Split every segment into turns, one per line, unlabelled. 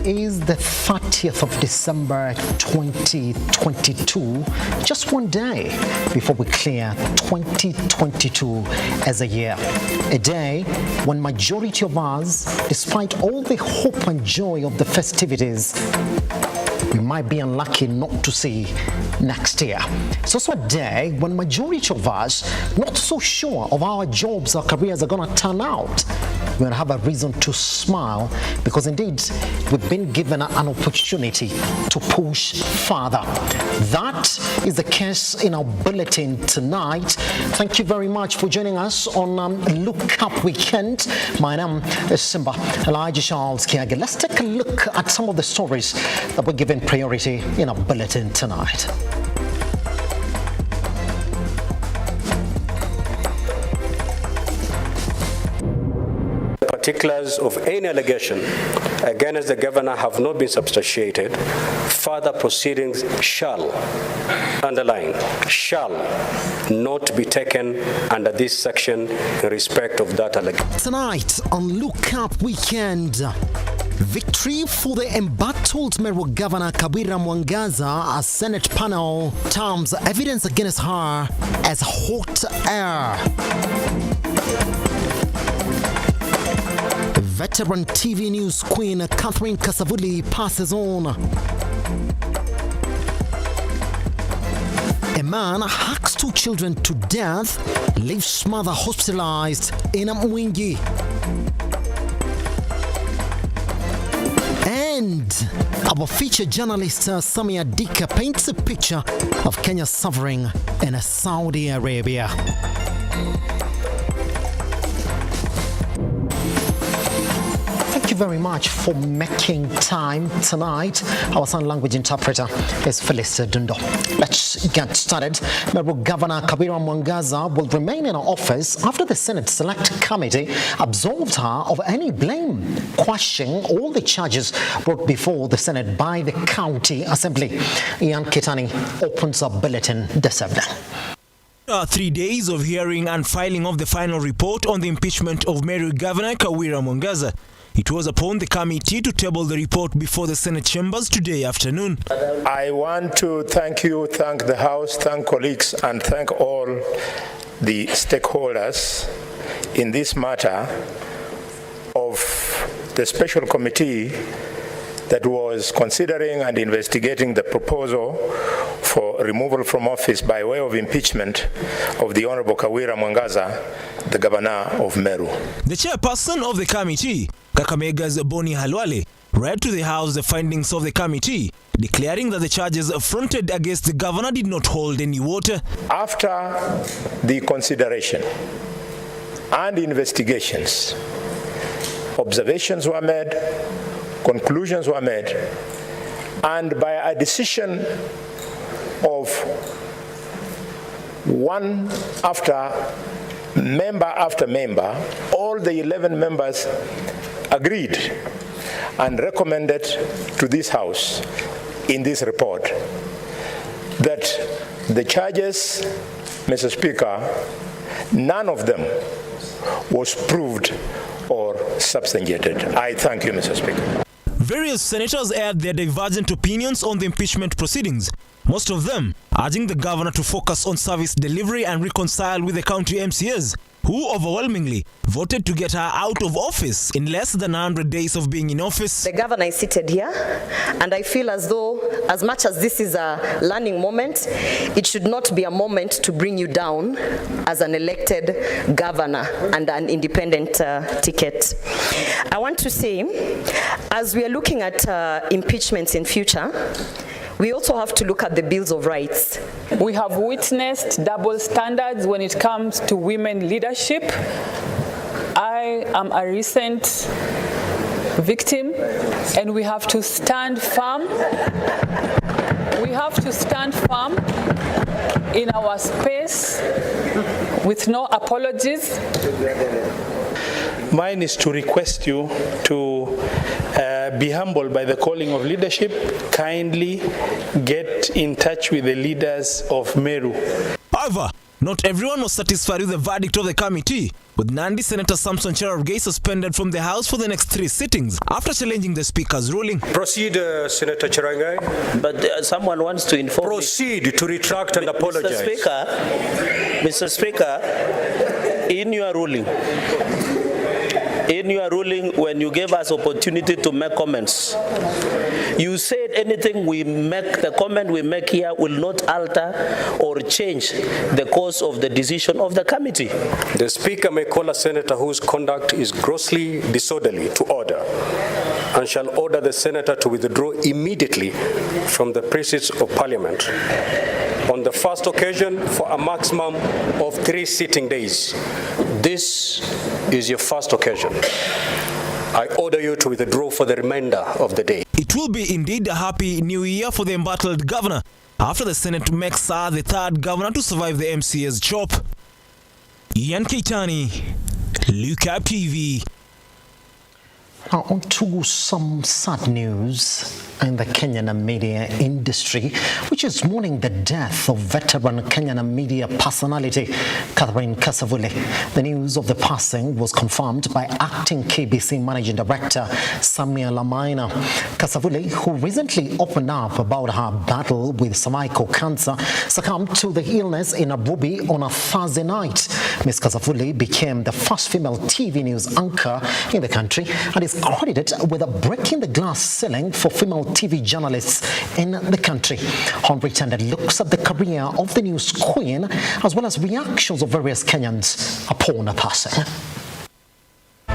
is the 30th of December 2022, just one day before we clear 2022 as a year. A day when majority of us, despite all the hope and joy of the festivities, we might be unlucky not to see next year. It's also a day when majority of us not so sure of how our jobs or careers are going to turn out. We're going to have a reason to smile because indeed we've been given an opportunity to push further. That is the case in our bulletin tonight. Thank you very much for joining us on Look Up Weekend. My name is Simba, Elijah Charles Kiage. Let's take a look at some of the stories that we're given priority in our bulletin tonight.
Particulars of any allegation against the governor have not been substantiated, further proceedings shall, underline, shall not be taken under this section in respect of that allegation.
Tonight on Look Up Weekend, victory for the embattled Meru Governor Kawira Mwangaza as Senate panel terms evidence against her as hot air. Veteran TV news queen Catherine Kasavuli passes on. A man hacks 2 children to death, leaves mother hospitalized in Mwingi. And our featured journalist Samia Dika paints a picture of Kenya suffering in Saudi Arabia. Thank you very much for making time tonight. Our sign language interpreter is Felicity Dundo. Let's get started. Meru Governor Kawira Mwangaza will remain in office after the Senate Select Committee absolved her of any blame, quashing all the charges brought before the Senate by the County Assembly. Ian Kitani opens our bulletin this evening.
3 days of hearing and filing of the final report on the impeachment of Meru Governor Kawira Mwangaza, it was upon the committee to table the report before the Senate chambers today afternoon.
I want to thank the House, thank colleagues, and thank all the stakeholders in this matter of the special committee that was considering and investigating the proposal for removal from office by way of impeachment of the Honorable Kawira Mwangaza, the Governor of Meru.
The chairperson of the committee, Kakamega's Boni Halwale, read to the House the findings of the committee, declaring that the charges fronted against the governor did not hold any water.
After the consideration and investigations, observations were made, conclusions were made, and by a decision of one after member, all the 11 members agreed and recommended to this House in this report that the charges, Mr. Speaker, none of them was proved or substantiated. I thank you, Mr. Speaker.
Various senators aired their divergent opinions on the impeachment proceedings, most of them urging the governor to focus on service delivery and reconcile with the county MCAs, who overwhelmingly voted to get her out of office in less than 100 days of being in office.
The governor is seated here, and I feel as though, as much as this is a learning moment, it should not be a moment to bring you down as an elected governor and an independent ticket. I want to say, as we are looking at impeachments in future, we also have to look at the bills of rights.
We have witnessed double standards when it comes to women leadership. I am a recent victim, and we have to stand firm. We have to stand firm in our space with no apologies.
Mine is to request you to be humbled by the calling of leadership. Kindly get in touch with the leaders of Meru.
However, Not everyone was satisfied with the verdict of the committee, with Nandi Senator Samson Cherargei suspended from the House for the next 3 sittings after challenging the Speaker's ruling.
Proceed, Senator Cherargei.
But someone wants to inform
Proceed to retract and apologize.
Mr. Speaker, in your ruling, when you gave us opportunity to make comments, you said anything the comment we make here will not alter or change the course of the decision of the committee.
The Speaker may call a senator whose conduct is grossly disorderly to order and shall order the senator to withdraw immediately from the precincts of Parliament on the first occasion for a maximum of 3 sitting days. This is your first occasion. I order you to withdraw for the remainder of the day.
It will be indeed a happy new year for the embattled governor after the Senate makes her the 3rd governor to survive the MCA's chop. Ian Keitani, Lookup TV.
Now, on to some sad news in the Kenyan media industry, which is mourning the death of veteran Kenyan media personality Catherine Kasavule. The news of the passing was confirmed by acting KBC Managing Director Samuel Amaina. Kasavule, who recently opened up about her battle with cervical cancer, succumbed to the illness in Abubi on a Thursday night. Ms. Kasavule became the first female TV news anchor in the country and is credited with breaking the glass ceiling for female TV journalists in the country. Henry Tended looks at the career of the news queen as well as reactions of various Kenyans upon her passing.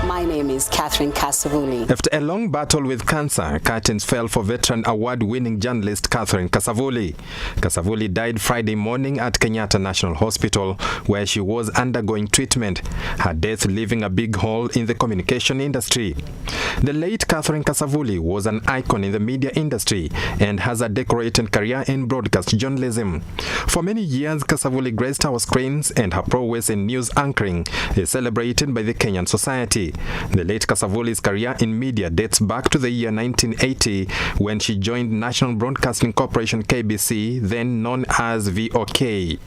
My name is Catherine Kasavule.
After a long battle with cancer, curtains fell for veteran award-winning journalist Catherine Kasavule. Kasavule died Friday morning at Kenyatta National Hospital, where she was undergoing treatment, her death leaving a big hole in the communication industry. The late Catherine Kasavule was an icon in the media industry and has a decorated career in broadcast journalism. For many years, Kasavule graced our screens, and her prowess in news anchoring is celebrated by the Kenyan society. The late Kasavuli's career in media dates back to the year 1980 when she joined National Broadcasting Corporation KBC, then known as VOK.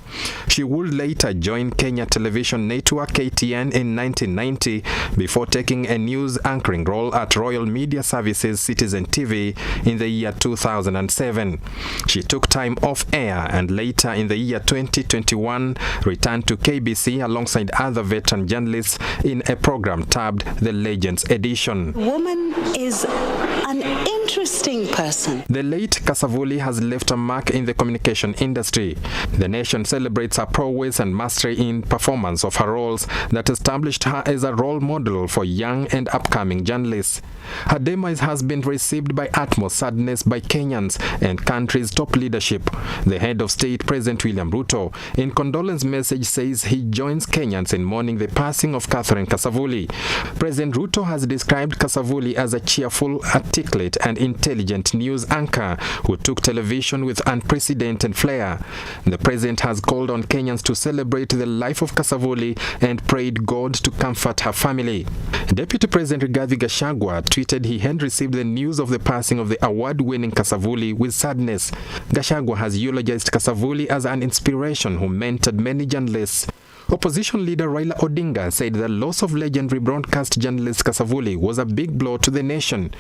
She would later join Kenya Television Network KTN in 1990 before taking a news anchoring role at Royal Media Services Citizen TV in the year 2007. She took time off air and later in the year 2021 returned to KBC alongside other veteran journalists in a program tabbed The Legends Edition.
Woman is an interesting person.
The late Kasavule has left a mark in the communication industry. The nation celebrates her prowess and mastery in performance of her roles that established her as a role model for young and upcoming journalists. Her demise has been received by utmost sadness by Kenyans and country's top leadership. The head of state, President William Ruto, in condolence message says he joins Kenyans in mourning the passing of Catherine Kasavule. President Ruto has described Kasavule as a cheerful, articulate and intelligent news anchor who took television with unprecedented flair. The president has called on Kenyans to celebrate the life of Kasavule and prayed God to comfort her family. Deputy President Rigathi Gachagua tweeted he had received the news of the passing of the award-winning Kasavule with sadness. Gachagua has eulogized Kasavule as an inspiration who mentored many journalists. Opposition leader Raila Odinga said the loss of legendary broadcast journalist Kasavule was a big blow to the nation.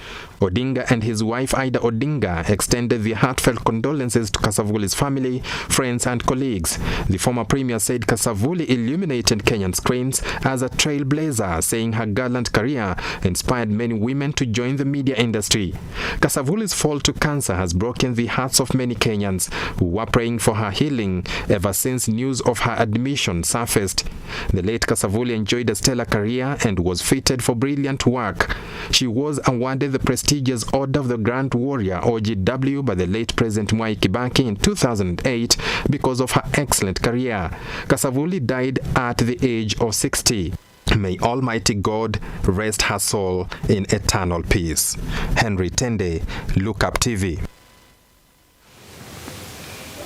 Odinga and his wife Ida Odinga extended their heartfelt condolences to Kasavule's family, friends and colleagues. The former premier said Kasavule illuminated Kenyan screens as a trailblazer, saying her gallant career inspired many women to join the media industry. Kasavule's fall to cancer has broken the hearts of many Kenyans who were praying for her healing ever since news of her admission surfaced. The late Kasavule enjoyed a stellar career and was fitted for brilliant work. She was awarded the prestigious Order of the Grand Warrior OGW by the late President Mwai Kibaki in 2008 because of her excellent career. Kasavule died at the age of 60. May Almighty God rest her soul in eternal peace. Henry Tende, Lookup TV.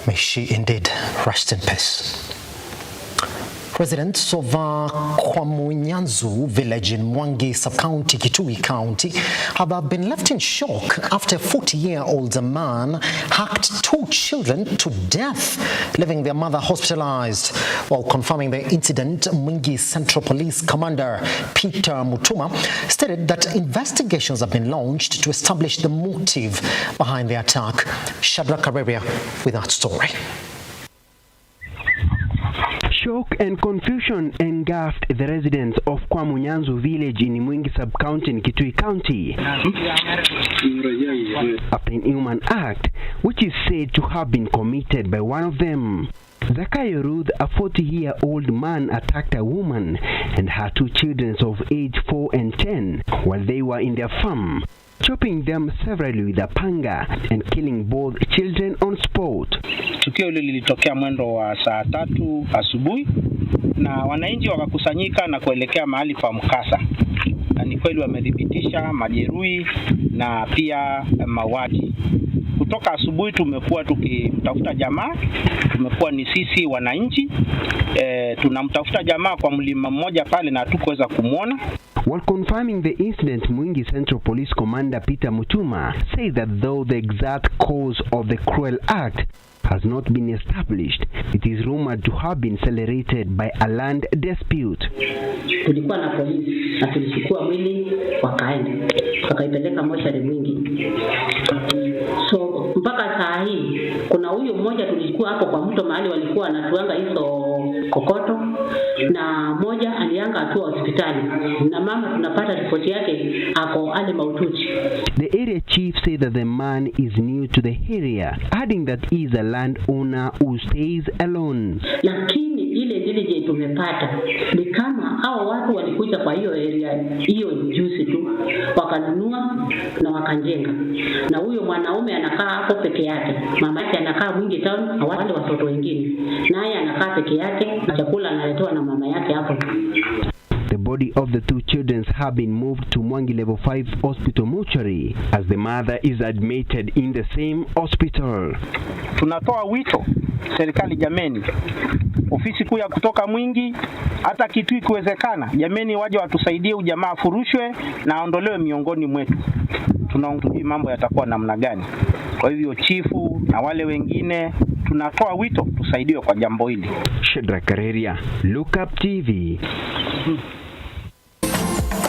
May she indeed rest in peace. Residents of Kwamunyanzu village in Mwangi sub-county, Kitui County, have been left in shock after a 40-year-old man hacked 2 children to death, leaving their mother hospitalized. While confirming the incident, Mwingi Central Police Commander Peter Mutuma stated that investigations have been launched to establish the motive behind the attack. Shadrach Kareria with that story.
Shock and confusion engulfed the residents of Kwamunyanzu village in Mwingi sub-county in Kitui County after an inhuman act which is said to have been committed by one of them. Zakayo Ruth, a 40-year-old man, attacked a woman and her 2 children of age 4 and 10 while they were in their farm, chopping them severally with a panga and killing both children on spot.
Tukio hili lilitokea mwendo wa saa 3 asubuhi na wananchi wakakusanyika na kuelekea mahali pa mkasa. Na ni kweli wamethibitisha majeruhi na pia mauaji. Kutoka asubuhi tumekuwa tukimtafuta jamaa, tumekuwa ni sisi wananchi tunamtafuta jamaa kwa mlima mmoja pale na hatukuweza kumuona.
While confirming the incident, Mwingi Central Police Commander Peter Mutuma said that though the exact cause of the cruel act has not been established, it is rumored to have been accelerated by a land dispute.
Tulikuwa na polisi na tulichukua mwili wakaenda wakaipeleka mochari Mwingi. So mpaka saa hii kuna huyo mmoja tulichukua hapo kwa mto mahali walikuwa wanatuanga hizo kokoto, na moja alianga atua hospitali na mama tunapata ripoti yake ako ale maututi.
The area chief said that the man is new to the area, adding that he is a landowner who stays alone.
Lakini ile diligence tumepata ni kama hao watu walikuja kwa hiyo area hiyo juzi tu wakanunua na wakajenga, na huyo mwanaume anakaa hapo peke yake, mama yake anakaa Mwingi town na wale watoto wengine, naye anakaa peke yake na chakula analetewa na mama yake hapo.
The body of the 2 children have been moved to Mwangi Level 5 Hospital mortuary as the mother is admitted in the same hospital.
Tunatoa wito serikali, jameni, ofisi kuu ya kutoka Mwingi hata Kitui kuwezekana, jameni waje watusaidie ujamaa afurushwe na aondolewe miongoni mwetu. Tunaongea mambo yatakuwa namna gani? Kwa hivyo chifu na wale wengine tunatoa wito tusaidiwe kwa jambo hili.
Shadrach Kareria, Look Up TV.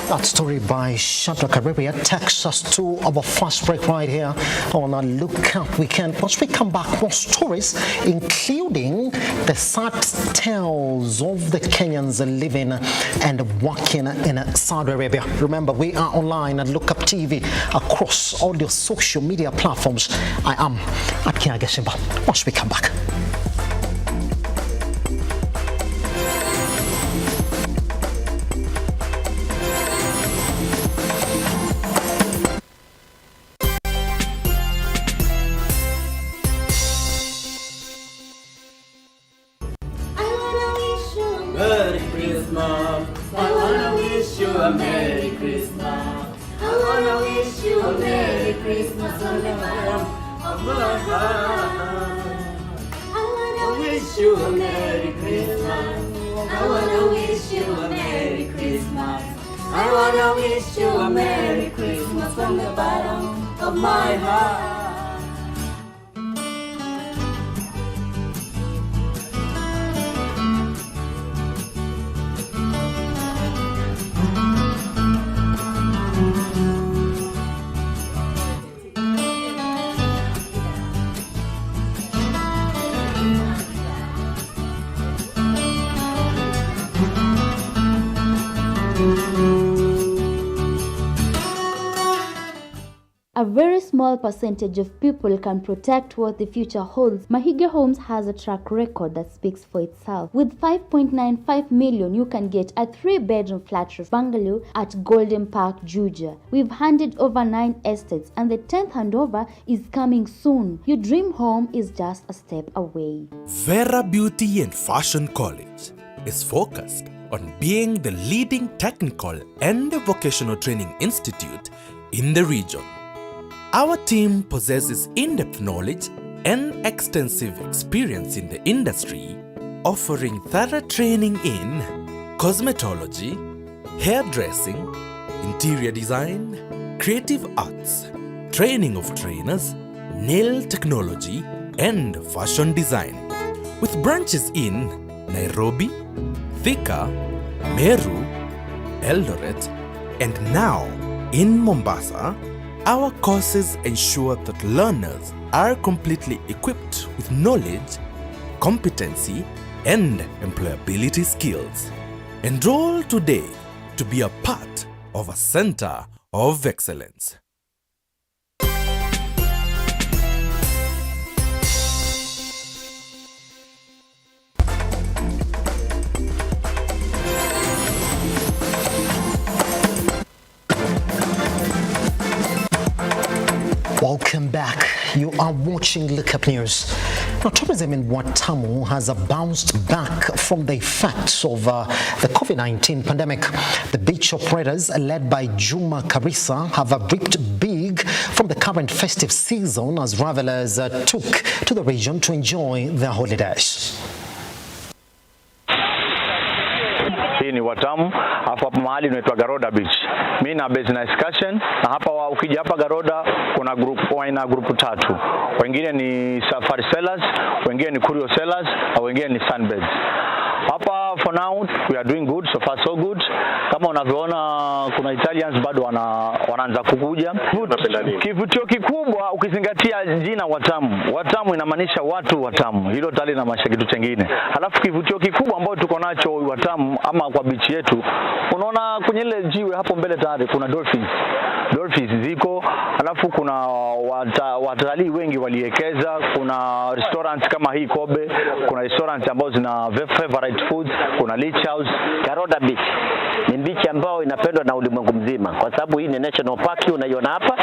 That story by Shadrach Kareria takes us to our first break right here on a Look Up Weekend. Once we come back, more stories, including the sad tales of the Kenyans living and working in Saudi Arabia. Remember, we are online at Look Up TV across all your social media platforms. I am at Kiage Simba. Once we come back.
Merry Christmas. I wanna wish you a Merry Christmas. I wanna wish you a Merry Christmas from the bottom of my heart. I wanna wish you a Merry Christmas. I wanna wish you a Merry Christmas. I wanna wish you a Merry Christmas from the bottom of my heart.
A very small percentage of people can protect what the future holds. Mahiga Homes has a track record that speaks for itself. With 5.95 million, you can get a 3-bedroom flat roof bungalow at Golden Park, Juja. We've handed over 9 estates and the 10th handover is coming soon. Your dream home is just a step away.
Vera Beauty and Fashion College is focused on being the leading technical and vocational training institute in the region. Our team possesses in-depth knowledge and extensive experience in the industry offering thorough training in cosmetology, hairdressing, interior design, creative arts, training of trainers, nail technology, and fashion design. With branches in Nairobi, Thika, Meru, Eldoret, and now in Mombasa, our courses ensure that learners are completely equipped with knowledge, competency, and employability skills. Enroll today to be a part of a center of excellence.
Welcome back. You are watching Look Up News. Now, tourism in Watamu has bounced back from the effects of the COVID-19 pandemic. The beach operators, led by Juma Karisa, have reaped big from the current festive season as travelers took to the region to enjoy their holidays.
Hii ni Watamu, hapa mahali inaitwa Garoda Beach. Mimi na business excursion, na hapa ukija hapa Garoda kuna group tatu. Wengine ni safari sellers, wengine ni courier sellers, na wengine ni sunbeds. Hapa for now we are doing good, so far so good. Kama unavyoona kuna Italians bado wanaanza kukuja. Kivutio kikubwa ukizingatia jina Watamu. Watamu inamaanisha watu Watamu. Hilo tali inamaanisha kitu kingine. Halafu kivutio kikubwa ambao tuko nacho Watamu ama kwa beach yetu, unaona kwenye ile jiwe hapo mbele tayari kuna dolphins. Dolphins ziko, halafu kuna watalii wengi waliekeza, kuna restaurants kama hii Kobe, kuna restaurants ambazo zina favorite foods, kuna beach house.
Garoda Beach ni beach ambayo inapendwa na ulimwengu mzima kwa sababu hii ni national park, unaiona hapa,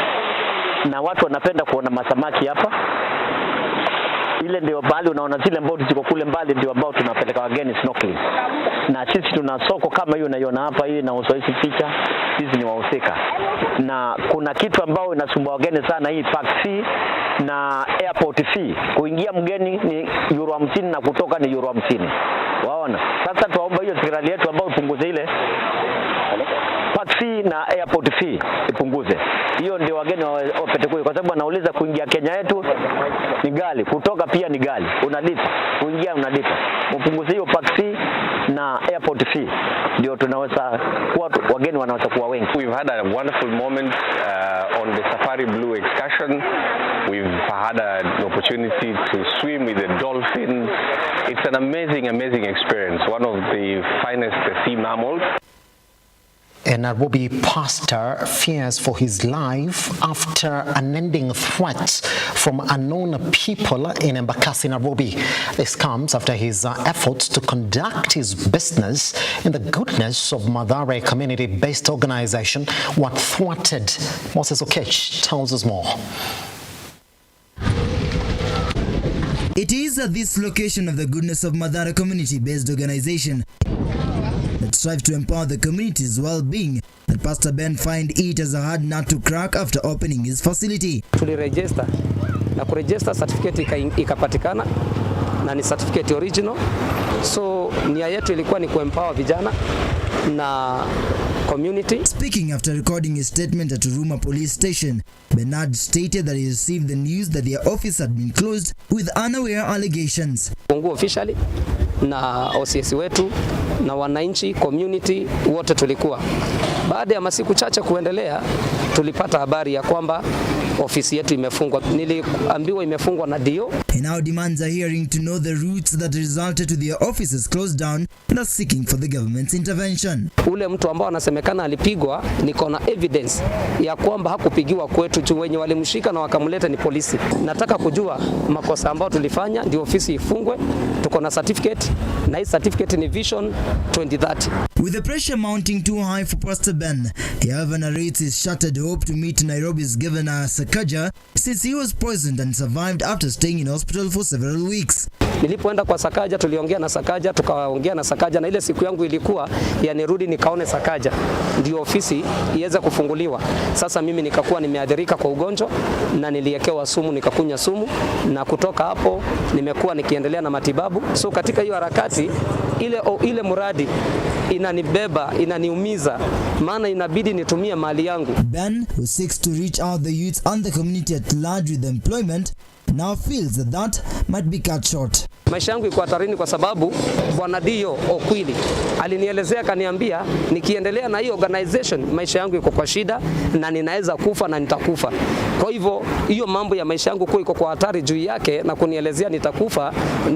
na watu wanapenda kuona masamaki hapa. Ile ndio bali unaona zile boti ziko kule mbali ndio ambao tunapeleka wageni snorkeling. Na sisi tuna soko kama hiyo unaiona hapa, hii na usoisi picha, sisi ni wahusika. Na kuna kitu ambao inasumbua wageni sana, hii park fee na airport fee. Kuingia mgeni ni euro 50 na kutoka ni euro 50. Waona? Sasa tuomba hiyo serikali yetu ambao ipunguze ile park fee na airport fee ipunguze. Hiyo ndio wageni wapete kwa sababu wanauliza kuingia Kenya yetu ni gali, kutoka pia ni gali. Unalipa, kuingia unalipa. Upunguze hiyo park fee na airport fee ndio tunaweza kuwa wageni wanaweza kuwa wengi.
We've had a wonderful moment on the Safari Blue excursion. We've had an opportunity to swim with the dolphins. It's an amazing experience. One of the finest sea mammals.
A Nairobi pastor fears for his life after unending threats from unknown people in Embakasi, Nairobi. This comes after his efforts to conduct his business in the goodness of Mathare community-based organization were thwarted. Moses Okech tells us more.
It is at this location of the goodness of Mathare community-based organization that strives to empower the community's well-being that Pastor Ben find it as a hard nut to crack after opening his facility.
Tuliregister na kuregister certificate ikapatikana na ni certificate original. So nia yetu ilikuwa ni kuempower vijana na community.
Speaking after recording his statement at Ruma police station, Bernard stated that he received the news that their office had been closed with unaware allegations.
Officially na OCS wetu na wananchi community wote tulikuwa. Baada ya masiku chache kuendelea, tulipata habari ya kwamba ofisi yetu imefungwa. Niliambiwa imefungwa na DO.
He now demands a hearing to know the routes that resulted to their offices closed down and are seeking for the government's intervention.
Ule mtu ambao anasemekana alipigwa, niko na evidence ya kwamba hakupigiwa kwetu, tu wenye walimshika na wakamleta ni polisi. Nataka kujua makosa ambayo tulifanya ndio ofisi ifungwe. Tuko na certificate na hii certificate ni Vision 2030.
With the pressure mounting too high for Pastor Ben, he however narrates his shattered hope to meet Nairobi's governor Sakaja since he was poisoned and survived after staying in hospital for several weeks.
Nilipoenda kwa Sakaja, tuliongea na Sakaja, tukaongea na Sakaja, na ile siku yangu ilikuwa ya nirudi nikaone Sakaja ndio ofisi iweze kufunguliwa. Sasa mimi nikakuwa nimeadhirika kwa ugonjwa na niliekewa sumu, nikakunya sumu, na kutoka hapo nimekuwa nikiendelea na matibabu. So katika hiyo harakati ile muradi inanibeba, inaniumiza, maana inabidi nitumie mali yangu.
Ben, who seeks to reach out the youth and the community at large with employment, now feels that might be cut short.
Maisha yangu iko hatarini kwa sababu Bwana Dio Okwili alinielezea, kaniambia nikiendelea na hii organization maisha yangu iko kwa shida na ninaweza kufa na nitakufa. Kwa hivyo hiyo mambo ya maisha yangu iko kwa hatari juu yake na kunielezea nitakufa,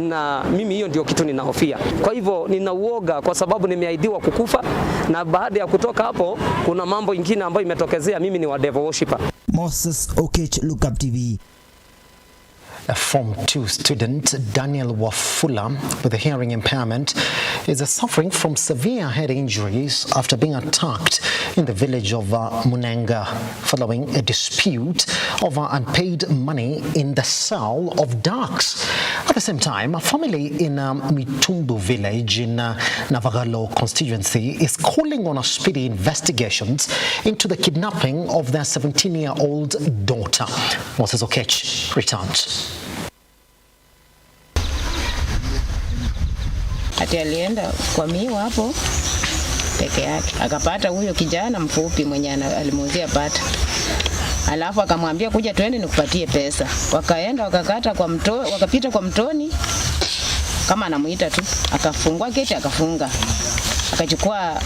na mimi hiyo ndio kitu ninahofia. Kwa hivyo ninauoga kwa sababu nimeahidiwa kukufa, na baada ya kutoka hapo kuna mambo ingine ambayo imetokezea. Mimi ni wa devil worshipper.
Moses Okech, Look Up TV.
A Form 2 student, Daniel Wafula, with a hearing impairment, is suffering from severe head injuries after being attacked in the village of Munenga following a dispute over unpaid money in the sale of ducks. At the same time, a family in Mitumbu village in Navagalo constituency is calling on a speedy investigations into the kidnapping of their 17-year-old daughter. Moses Okech returns.
Ati alienda kwa miwa hapo peke yake, akapata huyo kijana mfupi mwenye alimuuzia pata, alafu akamwambia kuja twende nikupatie pesa. Wakaenda wakakata kwa mto, wakapita kwa mtoni kama anamuita tu, akafungua geti akafunga, akachukua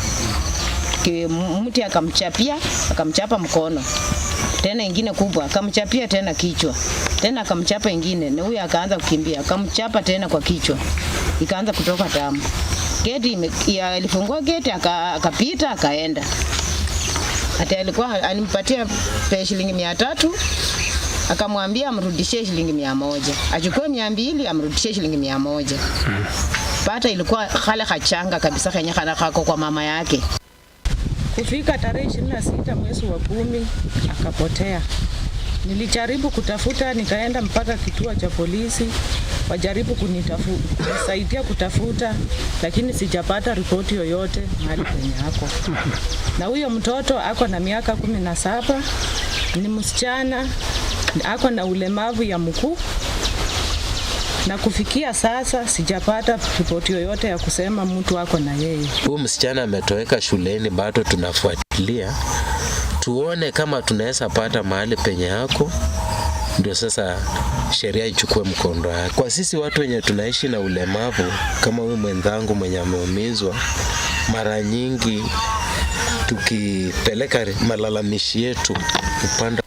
mti akamchapa mkono, tena ingine kubwa akamchapia tena kichwa, tena akamchapa ingine, na huyo akaanza kukimbia, akamchapa tena kwa kichwa, ikaanza kutoka damu. Geti alifungua geti akapita akaenda. Hata alimpatia shilingi 300, akamwambia amrudishie shilingi 100, achukue 200 amrudishie shilingi 100. Pata ilikuwa khala kachanga kabisa kwenye kana kako kwa mama yake.
Kufika tarehe 26 mwezi wa 10 akapotea. Nilijaribu kutafuta, nikaenda mpaka kituo cha polisi, wajaribu kunisaidia kutafuta, lakini sijapata ripoti yoyote mahali penye hako. Na huyo mtoto ako na miaka 17, ni msichana, ako na ulemavu ya mguu, na kufikia sasa sijapata ripoti yoyote ya kusema mtu ako na yeye.
Huyu msichana ametoweka shuleni, bado tunafuatilia tuone kama tunaweza pata mahali penye yako, ndio sasa sheria ichukue mkondo wake. Kwa sisi watu wenye tunaishi na ulemavu kama huyu mwenzangu mwenye ameumizwa, mara nyingi tukipeleka malalamishi yetu upande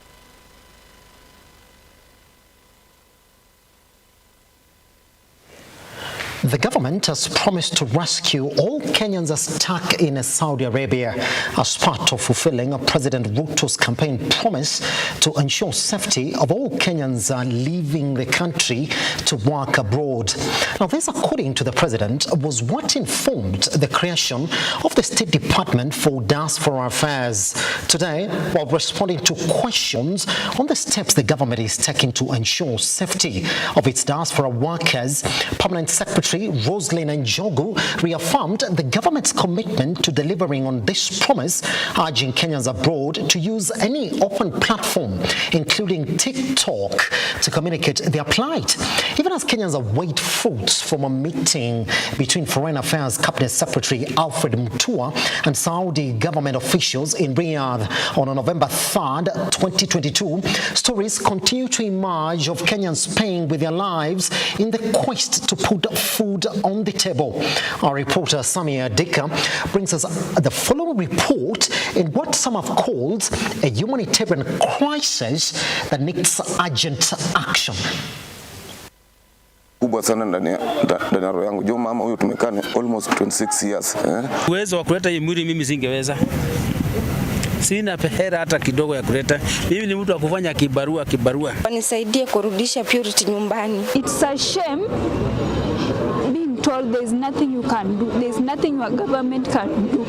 The government has promised to rescue all Kenyans stuck in Saudi Arabia as part of fulfilling President Ruto's campaign promise to ensure safety of all Kenyans leaving the country to work abroad. Now, this, according to the president, was what informed the creation of the State Department for Diaspora Affairs. Today, while responding to questions on the steps the government is taking to ensure safety of its diaspora workers, Permanent Secretary Roslyn Njogu reaffirmed the government's commitment to delivering on this promise, urging Kenyans abroad to use any open platform, including TikTok, to communicate their plight. Even as Kenyans await fruits from a meeting between Foreign Affairs Cabinet Secretary Alfred Mutua and Saudi government officials in Riyadh on November 3rd, 2022, stories continue to emerge of Kenyans paying with their lives in the quest to put food on the table. Our reporter Samia Dika brings us the following report in what some have called a humanitarian crisis that needs urgent action.
Kubwa sana ndani ya roho yangu. Jo mama huyu tumekaa almost 26 years.
Uwezo wa kuleta hii mwili mimi singeweza. Sina hela hata kidogo ya kuleta. Mimi ni mtu wa kufanya kibarua.
Wanisaidie kurudisha purity nyumbani.
It's a shame being
told there's nothing you can do. There's nothing your government can do.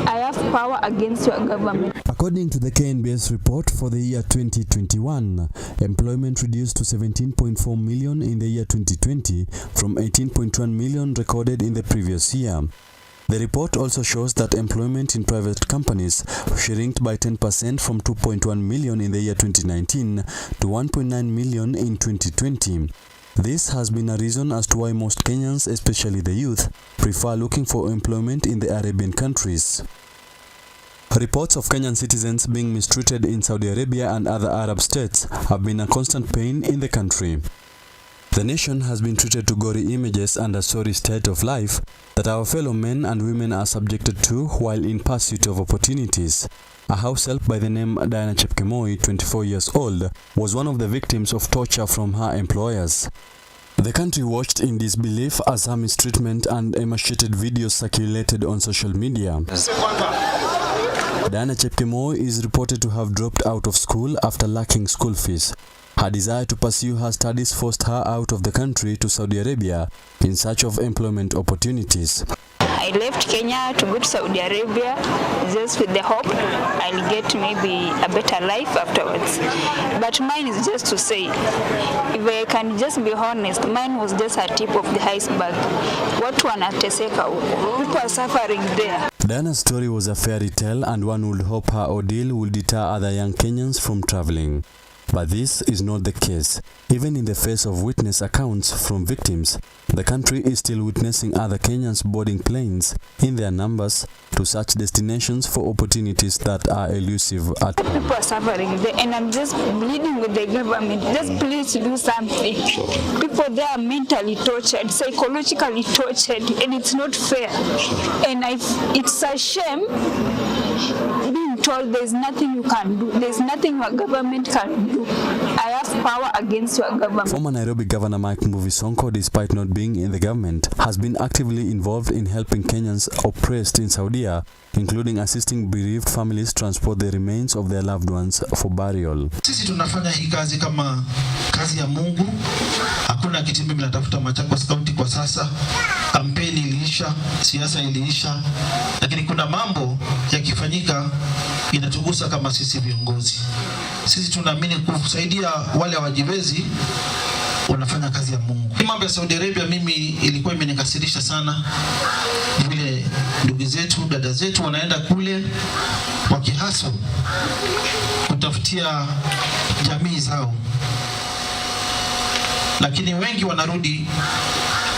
I have power against your government.
According to the KNBS report for the year 2021, employment reduced to 17.4 million in the year 2020 from 18.1 million recorded in the previous year. The report also shows that employment in private companies shrinked by 10% from 2.1 million in the year 2019 to 1.9 million in 2020. This has been a reason as to why most Kenyans, especially the youth, prefer looking for employment in the Arabian countries. Reports of Kenyan citizens being mistreated in Saudi Arabia and other Arab states have been a constant pain in the country. The nation has been treated to gory images and a sorry state of life that our fellow men and women are subjected to while in pursuit of opportunities. A house help by the name Diana Chepkemoi, 24 years old, was one of the victims of torture from her employers. The country watched in disbelief as her mistreatment and emaciated videos circulated on social media. Diana Chepkemoi is reported to have dropped out of school after lacking school fees. Her desire to pursue her studies forced her out of the country to Saudi Arabia in search of employment opportunities.
I left Kenya to go to Saudi Arabia just with the hope I'll get maybe a better life afterwards. But mine is just to say, if I can just be honest, mine was just a tip of the iceberg. Watu wanateseka huko. People are suffering there.
Diana's story was a fairy tale, and one would hope her ordeal will deter other young Kenyans from traveling. But this is not the case. Even in the face of witness accounts from victims, the country is still witnessing other Kenyans boarding planes in their numbers to such destinations for opportunities that are elusive at home.
People are suffering there, and I'm just pleading with the government, just please do something. People there are mentally tortured, psychologically tortured, and it's not fair. And it's a shame being told there's nothing you can do, there's nothing your government can do. I have power against your government.
Former Nairobi Governor Mike Mbuvi Sonko, despite not being in the government, has been actively involved in helping Kenyans oppressed in Saudi, including assisting bereaved families transport the remains of their loved ones for burial.
Sisi tunafanya hii kazi kama kazi ya Mungu. Hakuna kitu mimi natafuta Machakos County kwa sasa. Kampeni iliisha, siasa iliisha, lakini kuna mambo yakifanyika inatugusa kama sisi viongozi. Sisi tunaamini kusaidia wale hawajiwezi, wanafanya kazi ya Mungu. Mambo ya Saudi Arabia mimi ilikuwa imenikasirisha sana, vile ndugu zetu, dada zetu wanaenda kule wakihaso kutafutia jamii zao, lakini wengi wanarudi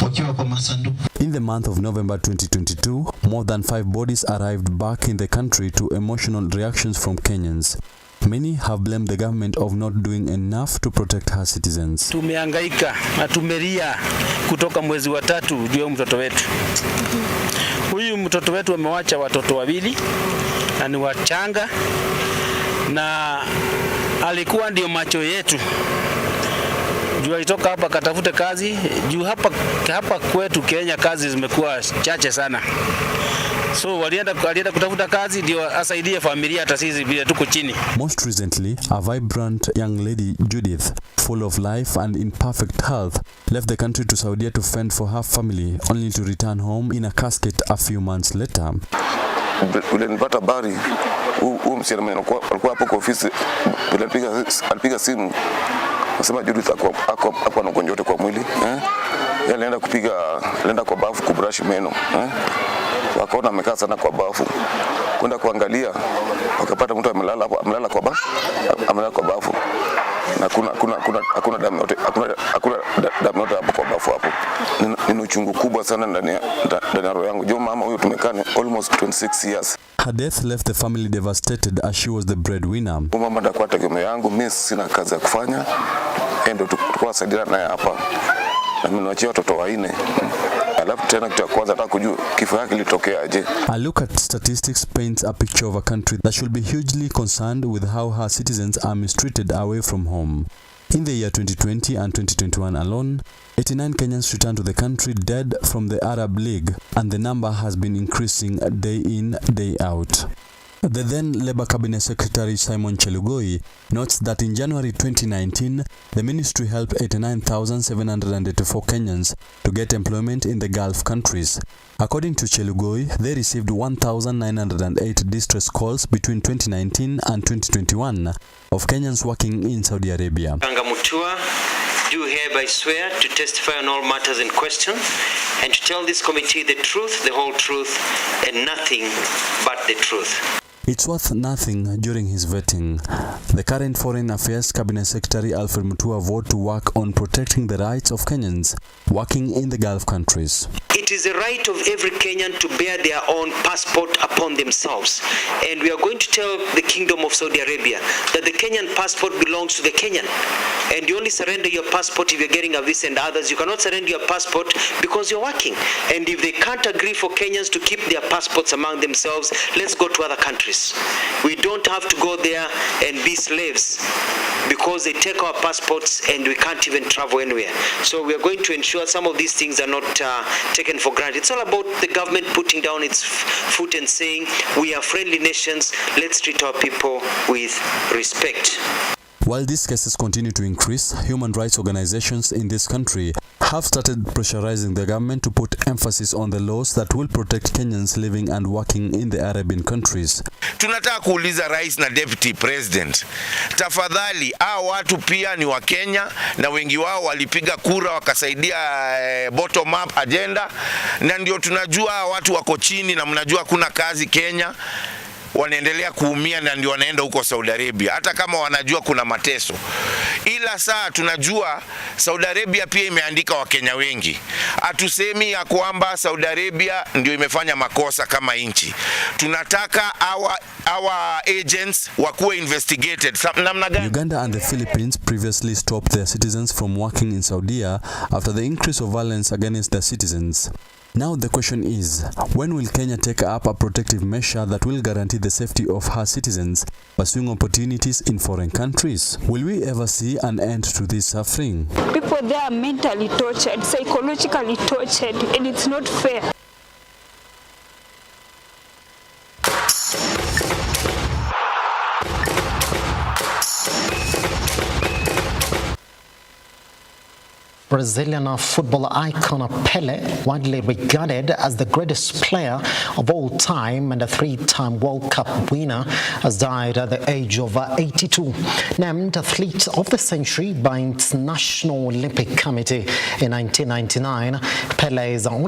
wakiwa kwa masanduku.
In the month of November 2022, more than 5 bodies arrived back in the country to emotional reactions from Kenyans. Many have blamed the government of not doing enough to protect her citizens.
Tumehangaika na tumelia kutoka mwezi wa 3 juu ya mtoto wetu. Huyu mtoto wetu amewacha watoto wawili na ni wachanga, na alikuwa ndio macho yetu. Juu alitoka hapa katafute kazi, juu hapa kwetu Kenya kazi zimekuwa chache sana. So walienda kutafuta kazi ndio asaidie familia, hata sisi bila tuko chini.
Most recently, a vibrant young lady, Judith, full of life and in perfect health, left the country to Saudi to fend for her family, only to return home in a casket a few months later.
Ule nipata habari huyu msichana alikuwa hapo kwa ofisi, alipiga simu nasema Judith ako na ugonjwa wote kwa mwili, yeye alienda kwa bafu kubrush meno, wakaona amekaa sana kwa bafu, kwenda kuangalia wakapata mtu amelala kwa bafu, na hakuna damu yote hapo kwa bafu hapo. Ni uchungu kubwa sana ndani ya roho yangu. Jo, mama huyu tumekana almost 26 years.
Her death left the family devastated as she was the breadwinner.
Mama ndakuwa tegemeo yangu, mimi sina kazi ya kufanya, ndio tulikuwa saidia naye hapa, na mimi niachia watoto 4. Alafu tena kitu kwanza nataka kujua kifo yake kilitokea aje.
A look at statistics paints a picture of a country that should be hugely concerned with how her citizens are mistreated away from home. In the year 2020 and 2021 alone, 89 Kenyans returned to the country dead from the Arab League, and the number has been increasing day in, day out. The then Labour Cabinet Secretary Simon Chelugui notes that in January 2019, the ministry helped 89,784 Kenyans to get employment in the Gulf countries. According to Chelugui, they received 1,908 distress calls between 2019 and 2021 of Kenyans working in Saudi Arabia.
Do hereby swear to testify on all matters in question and to tell this committee the truth, the whole truth, and nothing but the truth.
It's worth nothing during his vetting. The current Foreign Affairs Cabinet Secretary Alfred Mutua vowed to work on protecting the rights of Kenyans working in the Gulf countries.
It is the right of every Kenyan to bear their own passport upon themselves. And we are going to tell the Kingdom of Saudi Arabia that the Kenyan passport belongs to the Kenyan. And you only surrender your passport if you're getting a visa and others. You cannot surrender your passport because you're working. And if they can't agree for Kenyans to keep their passports among themselves, let's go to other countries. We don't have to go there and be slaves because they take our passports and we can't even travel anywhere. So we are going to ensure some of these things are not taken for granted. It's all about the government putting down its foot and saying, we are friendly nations, let's treat our people with respect.
While these cases continue to increase, human rights organizations in this country have started pressurizing the government to put emphasis on the laws that will protect Kenyans living and working in the Arabian countries.
Tunataka kuuliza rais na deputy president, tafadhali hao watu pia ni wa Kenya na wengi wao walipiga kura wakasaidia bottom up agenda, na ndio tunajua watu wako chini na mnajua kuna kazi Kenya, wanaendelea kuumia na ndio wanaenda huko Saudi Arabia hata kama wanajua kuna mateso. Ila saa tunajua Saudi Arabia pia imeandika Wakenya wengi. Hatusemi ya kwamba Saudi Arabia ndio imefanya makosa kama nchi. Tunataka our agents wakuwe investigated.
Uganda and the Philippines previously stopped their citizens from working in Saudi after the increase of violence against their citizens. Now the question is, when will Kenya take up a protective measure that will guarantee the safety of her citizens pursuing opportunities in foreign countries? Will we ever see an end to this suffering?
People there are mentally tortured, psychologically tortured, and it's not fair.
Brazilian football icon Pele, widely regarded as the greatest player of all time and a three-time World Cup winner, has died at the age of 82. Named Athlete of the Century by International Olympic Committee in 1999, Pele is the only